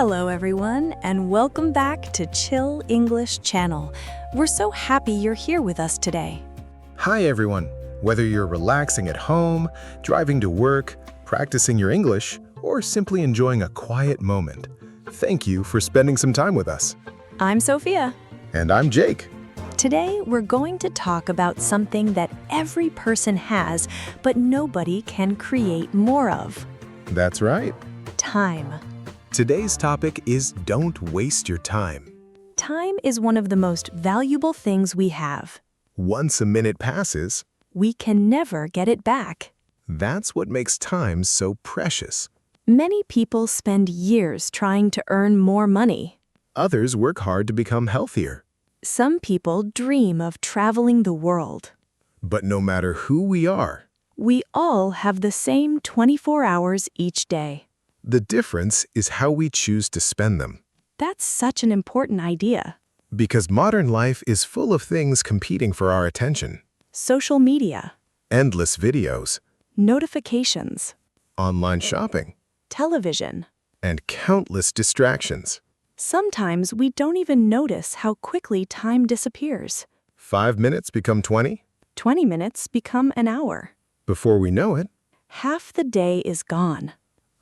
Hello everyone, and welcome back to Chill English Channel. We're so happy you're here with us today. Hi everyone. Whether you're relaxing at home, driving to work, practicing your English, or simply enjoying a quiet moment, thank you for spending some time with us. I'm Sophia. And I'm Jake. Today we're going to talk about something that every person has, but nobody can create more of. That's right. Time. Today's topic is don't waste your time. Time is one of the most valuable things we have. Once a minute passes, We can never get it back. that's what makes time so precious. Many people spend years trying to earn more money. Others work hard to become healthier. Some people dream of traveling the world. But no matter who we are, We all have the same 24 hours each day. the difference is how we choose to spend them. That's such an important idea. Because modern life is full of things competing for our attention. Social media, Endless videos, notifications, online shopping, television. and countless distractions. Sometimes we don't even notice how quickly time disappears. 5 minutes become 20. 20 minutes become an hour. Before we know it, Half the day is gone.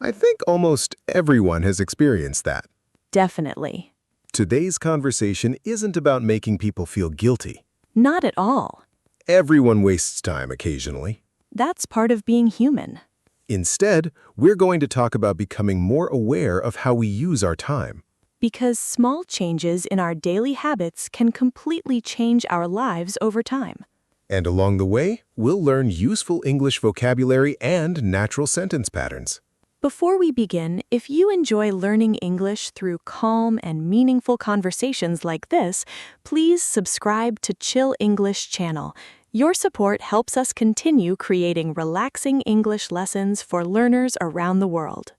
I think almost everyone has experienced that. Definitely. Today's conversation isn't about making people feel guilty. Not at all. Everyone wastes time occasionally. That's part of being human. Instead, we're going to talk about becoming more aware of how we use our time. Because small changes in our daily habits can completely change our lives over time. And along the way, we'll learn useful English vocabulary and natural sentence patterns. Before we begin, if you enjoy learning English through calm and meaningful conversations like this, please subscribe to Chill English Channel. Your support helps us continue creating relaxing English lessons for learners around the world.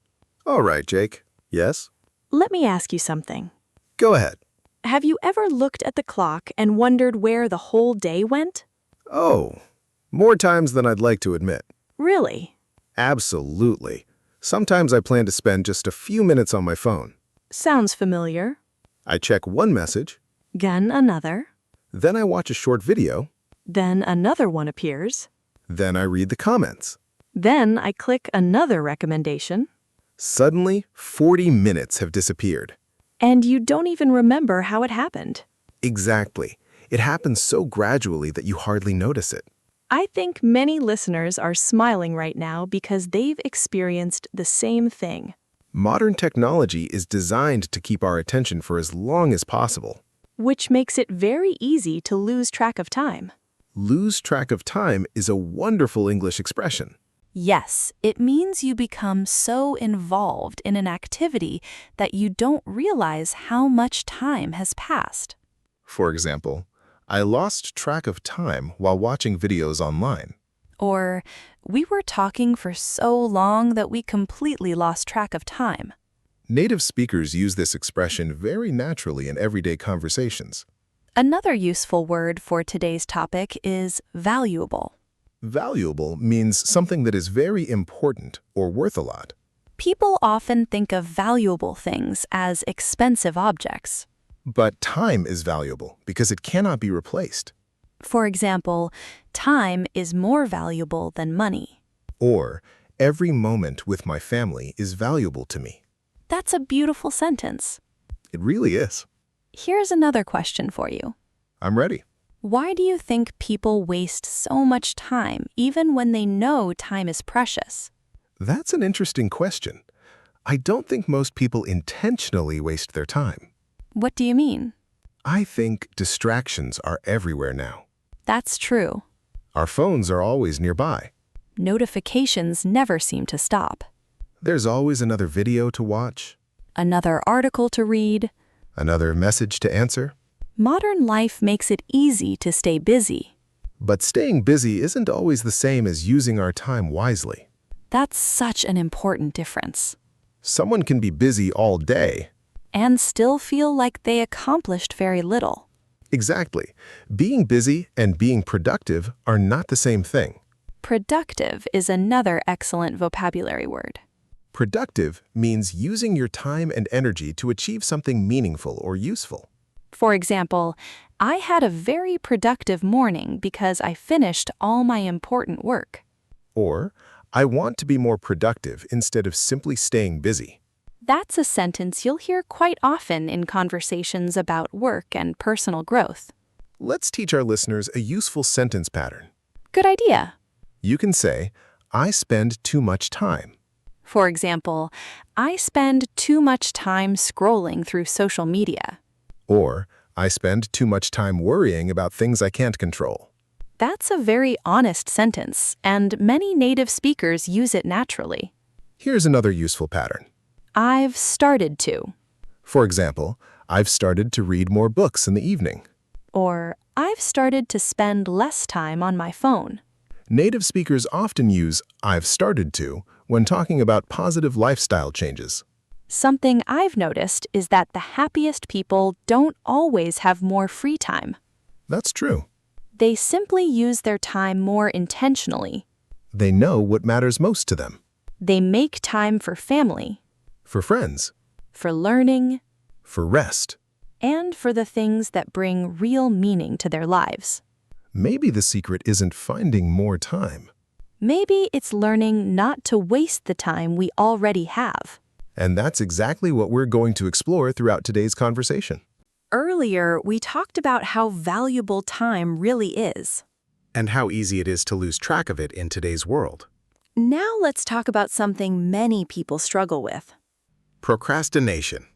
All right, Jake. Yes? Let me ask you something. Go ahead. Have you ever looked at the clock and wondered where the whole day went? Oh, more times than I'd like to admit. Really? Absolutely. Sometimes I plan to spend just a few minutes on my phone. Sounds familiar. I check one message, Then another. then I watch a short video, Then another one appears. then I read the comments. Then I click another recommendation. Suddenly, 40 minutes have disappeared. And you don't even remember how it happened. Exactly. It happens so gradually that you hardly notice it. I think many listeners are smiling right now because they've experienced the same thing. Modern technology is designed to keep our attention for as long as possible. Which makes it very easy to lose track of time. Lose track of time is a wonderful English expression. Yes, it means you become so involved in an activity that you don't realize how much time has passed. For example, I lost track of time while watching videos online. Or, we were talking for so long that we completely lost track of time. Native speakers use this expression very naturally in everyday conversations. Another useful word for today's topic is valuable. Valuable means something that is very important or worth a lot. People often think of valuable things as expensive objects. But time is valuable because it cannot be replaced. For example, time is more valuable than money. Or, every moment with my family is valuable to me. That's a beautiful sentence. It really is. Here's another question for you. I'm ready. Why do you think people waste so much time even when they know time is precious? That's an interesting question. I don't think most people intentionally waste their time. What do you mean? I think distractions are everywhere now. That's true. Our phones are always nearby. Notifications never seem to stop. There's always another video to watch, Another article to read. another message to answer. Modern life makes it easy to stay busy. But staying busy isn't always the same as using our time wisely. That's such an important difference. Someone can be busy all day. And still feel like they accomplished very little. Exactly. Being busy and being productive are not the same thing. Productive is another excellent vocabulary word. Productive means using your time and energy to achieve something meaningful or useful. For example, I had a very productive morning because I finished all my important work. Or, I want to be more productive instead of simply staying busy. That's a sentence you'll hear quite often in conversations about work and personal growth. Let's teach our listeners a useful sentence pattern. Good idea. You can say, I spend too much time. For example, I spend too much time scrolling through social media. Or, I spend too much time worrying about things I can't control. That's a very honest sentence, and many native speakers use it naturally. Here's another useful pattern. I've started to. For example, I've started to read more books in the evening. Or, I've started to spend less time on my phone. Native speakers often use I've started to when talking about positive lifestyle changes. Something I've noticed is that the happiest people don't always have more free time. That's true. They simply use their time more intentionally. They know what matters most to them. They make time for family, For friends, for learning, for rest. and for the things that bring real meaning to their lives. Maybe the secret isn't finding more time. Maybe it's learning not to waste the time we already have. And that's exactly what we're going to explore throughout today's conversation. Earlier, we talked about how valuable time really is. And how easy it is to lose track of it in today's world. Now let's talk about something many people struggle with. Procrastination.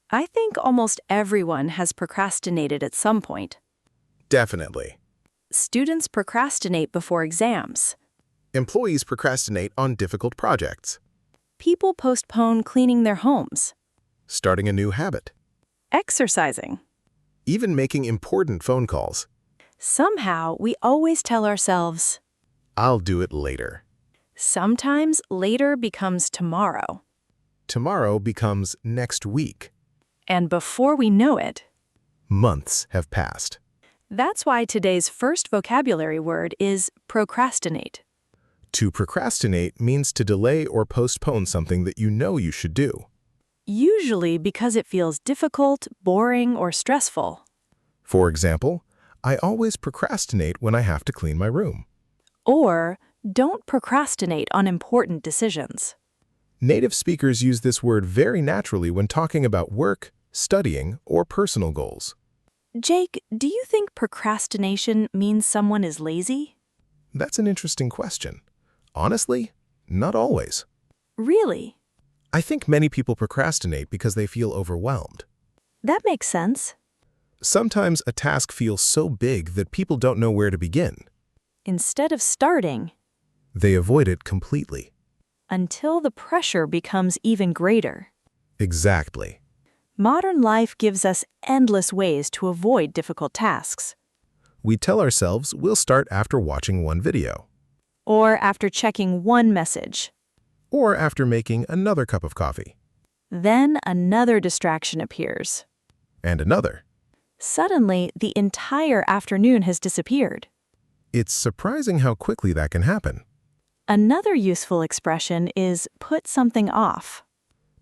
I think almost everyone has procrastinated at some point. Definitely. Students procrastinate before exams. Employees procrastinate on difficult projects. People postpone cleaning their homes, Starting a new habit. exercising. Even making important phone calls. Somehow, we always tell ourselves, I'll do it later. sometimes later becomes tomorrow. Tomorrow becomes next week. And before we know it, Months have passed. that's why today's first vocabulary word is procrastinate. To procrastinate means to delay or postpone something that you know you should do. Usually because it feels difficult, boring, or stressful. For example, I always procrastinate when I have to clean my room. Or don't procrastinate on important decisions. Native speakers use this word very naturally when talking about work, studying, or personal goals. Jake, do you think procrastination means someone is lazy? That's an interesting question. Honestly, not always. Really? I think many people procrastinate because they feel overwhelmed. That makes sense. Sometimes a task feels so big that people don't know where to begin. Instead of starting, They avoid it completely. until the pressure becomes even greater. Exactly. Modern life gives us endless ways to avoid difficult tasks. We tell ourselves we'll start after watching one video, Or after checking one message. or after making another cup of coffee, Then another distraction appears. and another. Suddenly, the entire afternoon has disappeared. It's surprising how quickly that can happen. Another useful expression is put something off.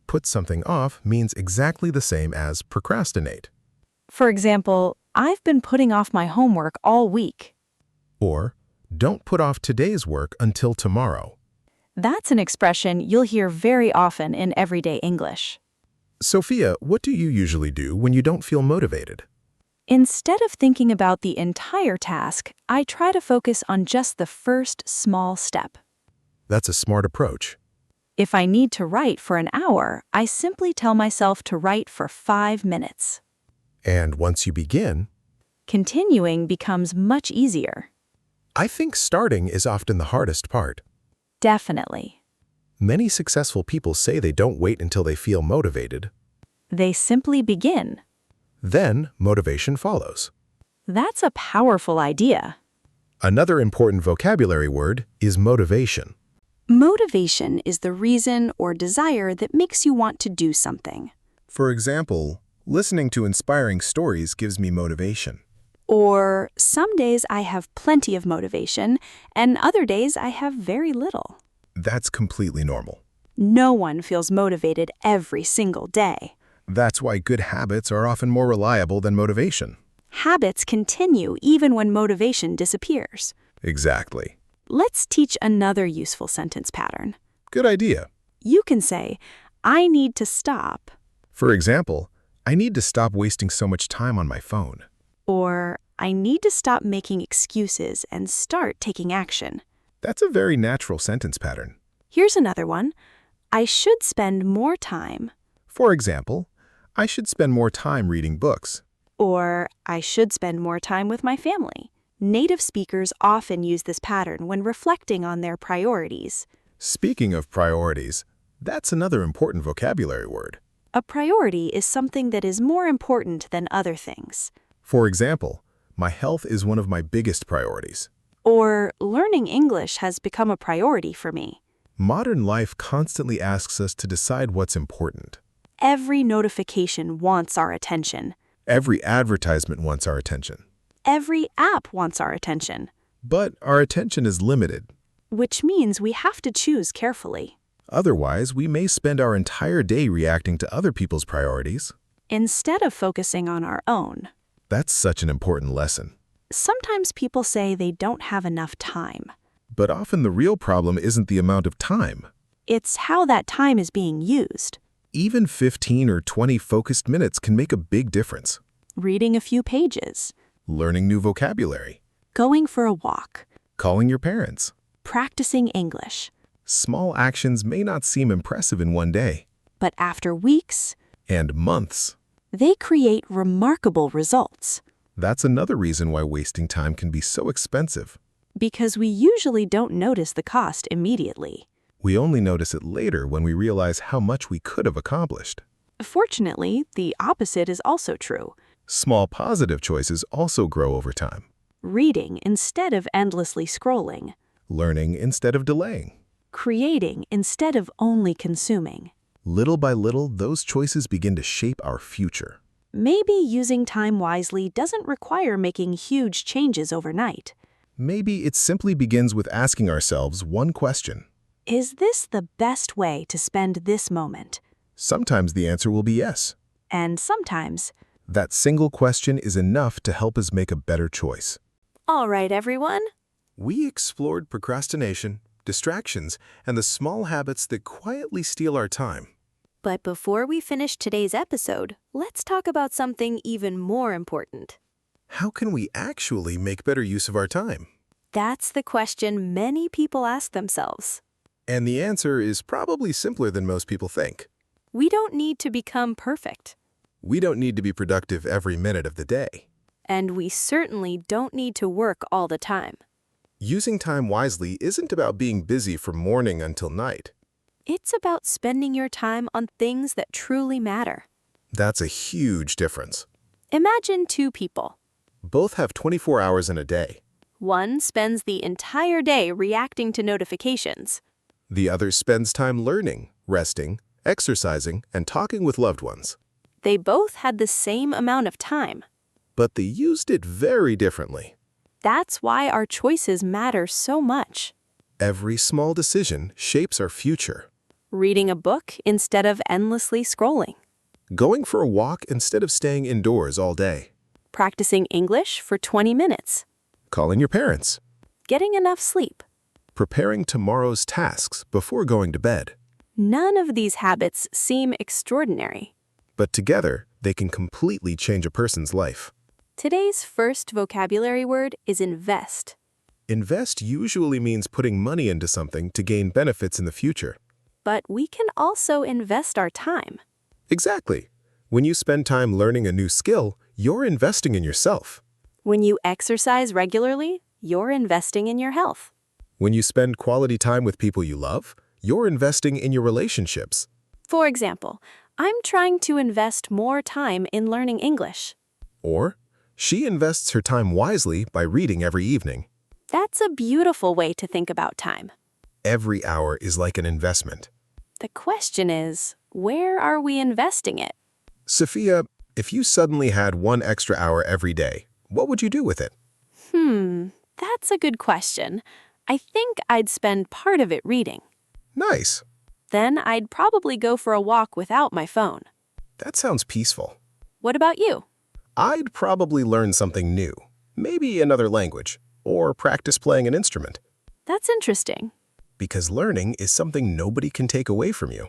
Put something off means exactly the same as procrastinate. For example, I've been putting off my homework all week. Or, don't put off today's work until tomorrow. That's an expression you'll hear very often in everyday English. Sophia, what do you usually do when you don't feel motivated? Instead of thinking about the entire task, I try to focus on just the first small step. That's a smart approach. If I need to write for an hour, I simply tell myself to write for 5 minutes. And once you begin, Continuing becomes much easier. I think starting is often the hardest part. Definitely. Many successful people say they don't wait until they feel motivated. They simply begin. Then, motivation follows. That's a powerful idea. Another important vocabulary word is motivation. Motivation is the reason or desire that makes you want to do something. For example, listening to inspiring stories gives me motivation. Or some days I have plenty of motivation, and other days I have very little. That's completely normal. No one feels motivated every single day. That's why good habits are often more reliable than motivation. Habits continue even when motivation disappears. Exactly. Let's teach another useful sentence pattern. Good idea. You can say, I need to stop, For example, I need to stop wasting so much time on my phone. or I need to stop making excuses and start taking action. That's a very natural sentence pattern. Here's another one. I should spend more time, For example, I should spend more time reading books. or I should spend more time with my family. Native speakers often use this pattern when reflecting on their priorities. Speaking of priorities, that's another important vocabulary word. A priority is something that is more important than other things. For example, my health is one of my biggest priorities. Or learning English has become a priority for me. Modern life constantly asks us to decide what's important. Every notification wants our attention. Every advertisement wants our attention. Every app wants our attention, But our attention is limited. which means we have to choose carefully. Otherwise, we may spend our entire day reacting to other people's priorities. Instead of focusing on our own. That's such an important lesson. Sometimes people say they don't have enough time. But often the real problem isn't the amount of time. It's how that time is being used. Even 15 or 20 focused minutes can make a big difference. Reading a few pages, Learning new vocabulary, going for a walk, calling your parents. practicing English. Small actions may not seem impressive in one day. But after weeks, And months. they create remarkable results. That's another reason why wasting time can be so expensive. Because we usually don't notice the cost immediately. We only notice it later when we realize how much we could have accomplished. Fortunately, the opposite is also true. Small positive choices also grow over time. Reading instead of endlessly scrolling. Learning instead of delaying. Creating instead of only consuming. Little by little, those choices begin to shape our future. Maybe using time wisely doesn't require making huge changes overnight. Maybe it simply begins with asking ourselves one question. Is this the best way to spend this moment? Sometimes the answer will be yes. And sometimes, That single question is enough to help us make a better choice. all right, everyone. We explored procrastination, distractions, and the small habits that quietly steal our time. But before we finish today's episode, let's talk about something even more important. How can we actually make better use of our time? That's the question many people ask themselves. And the answer is probably simpler than most people think. We don't need to become perfect. We don't need to be productive every minute of the day. And we certainly don't need to work all the time. Using time wisely isn't about being busy from morning until night. It's about spending your time on things that truly matter. That's a huge difference. Imagine two people. Both have 24 hours in a day. One spends the entire day reacting to notifications. The other spends time learning, resting, exercising, and talking with loved ones. They both had the same amount of time. But they used it very differently. That's why our choices matter so much. Every small decision shapes our future. Reading a book instead of endlessly scrolling. Going for a walk instead of staying indoors all day. Practicing English for 20 minutes. Calling your parents. Getting enough sleep. Preparing tomorrow's tasks before going to bed. None of these habits seem extraordinary. But together, they can completely change a person's life. Today's first vocabulary word is invest. Invest usually means putting money into something to gain benefits in the future. But we can also invest our time. Exactly. When you spend time learning a new skill, you're investing in yourself. When you exercise regularly, you're investing in your health. When you spend quality time with people you love, you're investing in your relationships. For example, I'm trying to invest more time in learning English. Or, she invests her time wisely by reading every evening. That's a beautiful way to think about time. Every hour is like an investment. The question is, where are we investing it? Sophia, if you suddenly had 1 extra hour every day, what would you do with it? That's a good question. I think I'd spend part of it reading. Nice. Then I'd probably go for a walk without my phone. That sounds peaceful. What about you? I'd probably learn something new, maybe another language, or practice playing an instrument, That's interesting. because learning is something nobody can take away from you.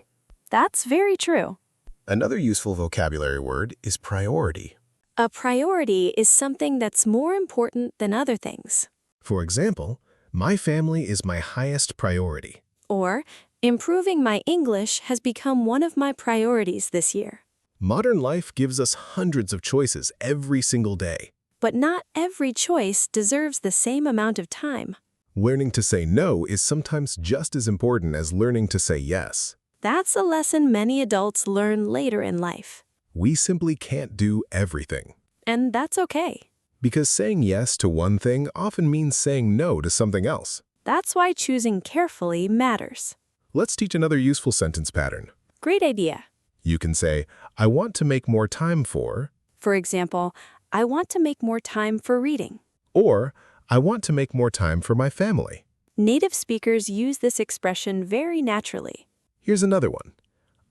That's very true. Another useful vocabulary word is priority. A priority is something that's more important than other things. For example, my family is my highest priority. Or, improving my English has become one of my priorities this year. Modern life gives us hundreds of choices every single day. But not every choice deserves the same amount of time. Learning to say no is sometimes just as important as learning to say yes. That's a lesson many adults learn later in life. We simply can't do everything. And that's okay. Because saying yes to one thing often means saying no to something else. That's why choosing carefully matters. Let's teach another useful sentence pattern. Great idea. You can say, I want to make more time for, For example, I want to make more time for reading. or I want to make more time for my family. Native speakers use this expression very naturally. Here's another one.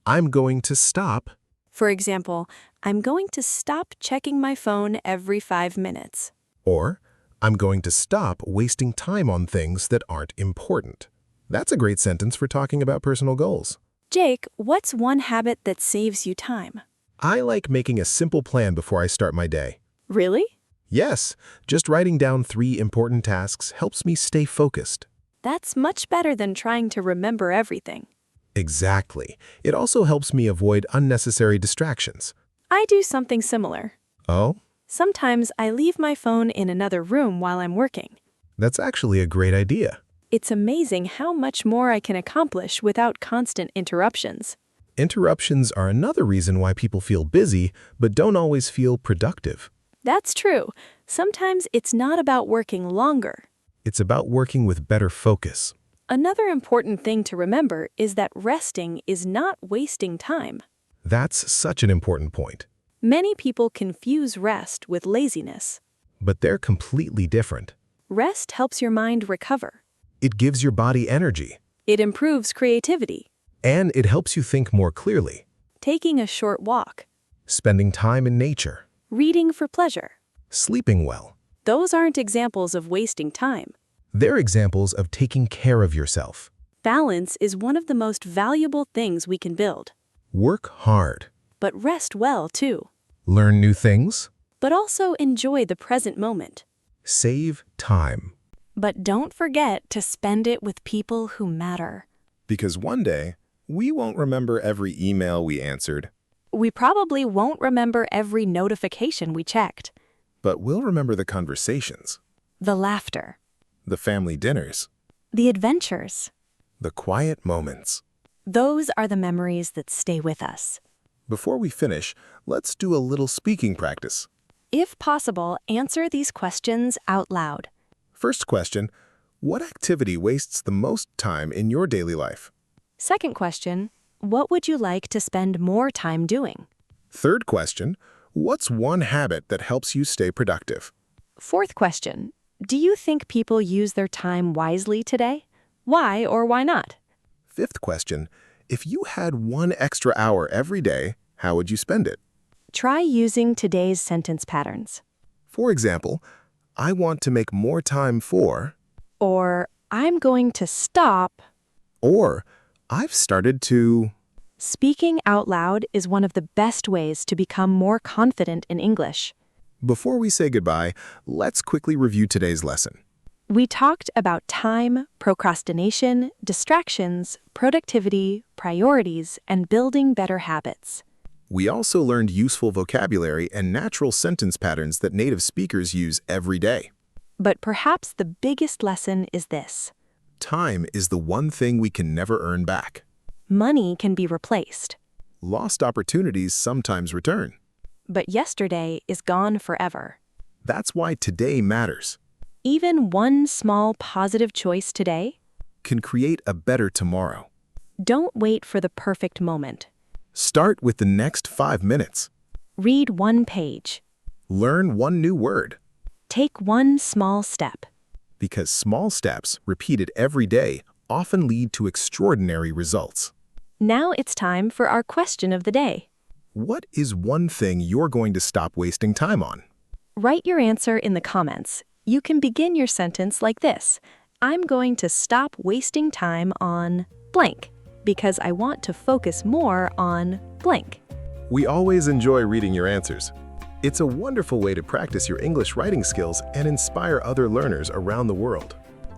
I'm going to stop, For example, I'm going to stop checking my phone every 5 minutes. or I'm going to stop wasting time on things that aren't important. That's a great sentence for talking about personal goals. Jake, what's one habit that saves you time? I like making a simple plan before I start my day. Really? Yes, just writing down 3 important tasks helps me stay focused. That's much better than trying to remember everything. Exactly. It also helps me avoid unnecessary distractions. I do something similar. Oh, Sometimes I leave my phone in another room while I'm working. that's actually a great idea. It's amazing how much more I can accomplish without constant interruptions. Interruptions are another reason why people feel busy but don't always feel productive. That's true. Sometimes it's not about working longer. It's about working with better focus. Another important thing to remember is that resting is not wasting time. That's such an important point. Many people confuse rest with laziness. But they're completely different. Rest helps your mind recover. It gives your body energy, It improves creativity. and it helps you think more clearly. Taking a short walk. Spending time in nature, Reading for pleasure. sleeping well. Those aren't examples of wasting time. They're examples of taking care of yourself. Balance is one of the most valuable things we can build. Work hard. But rest well, too. Learn new things. But also enjoy the present moment. Save time. But don't forget to spend it with people who matter. Because one day, we won't remember every email we answered, We probably won't remember every notification we checked. but we'll remember the conversations, The laughter. the family dinners, The adventures. the quiet moments. Those are the memories that stay with us. Before we finish, let's do a little speaking practice. If possible, answer these questions out loud. First question, what activity wastes the most time in your daily life? Second question, what would you like to spend more time doing? Third question, what's one habit that helps you stay productive? Fourth question, do you think people use their time wisely today? Why or why not? Fifth question, if you had 1 extra hour every day, how would you spend it? Try using today's sentence patterns. For example, I want to make more time for, Or, I'm going to stop. or I've started to. Speaking out loud is one of the best ways to become more confident in English. Before we say goodbye, let's quickly review today's lesson. We talked about time, procrastination, distractions, productivity, priorities, and building better habits. We also learned useful vocabulary and natural sentence patterns that native speakers use every day. But perhaps the biggest lesson is this. Time is the one thing we can never earn back. Money can be replaced, Lost opportunities sometimes return. but yesterday is gone forever. That's why today matters. Even one small positive choice today, Can create a better tomorrow. don't wait for the perfect moment. Start with the next 5 minutes. Read one page. Learn one new word. Take one small step. Because small steps, repeated every day, often lead to extraordinary results. Now it's time for our question of the day. What is one thing you're going to stop wasting time on? Write your answer in the comments. You can begin your sentence like this. I'm going to stop wasting time on blank because I want to focus more on blank. We always enjoy reading your answers. It's a wonderful way to practice your English writing skills and inspire other learners around the world.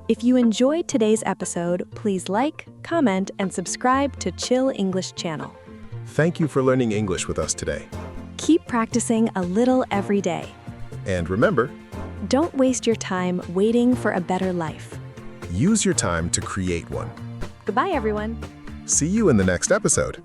If you enjoyed today's episode, please like, comment, and subscribe to Chill English channel. Thank you for learning English with us today. Keep practicing a little every day. And remember, Don't waste your time waiting for a better life. use your time to create one. Goodbye, everyone. See you in the next episode.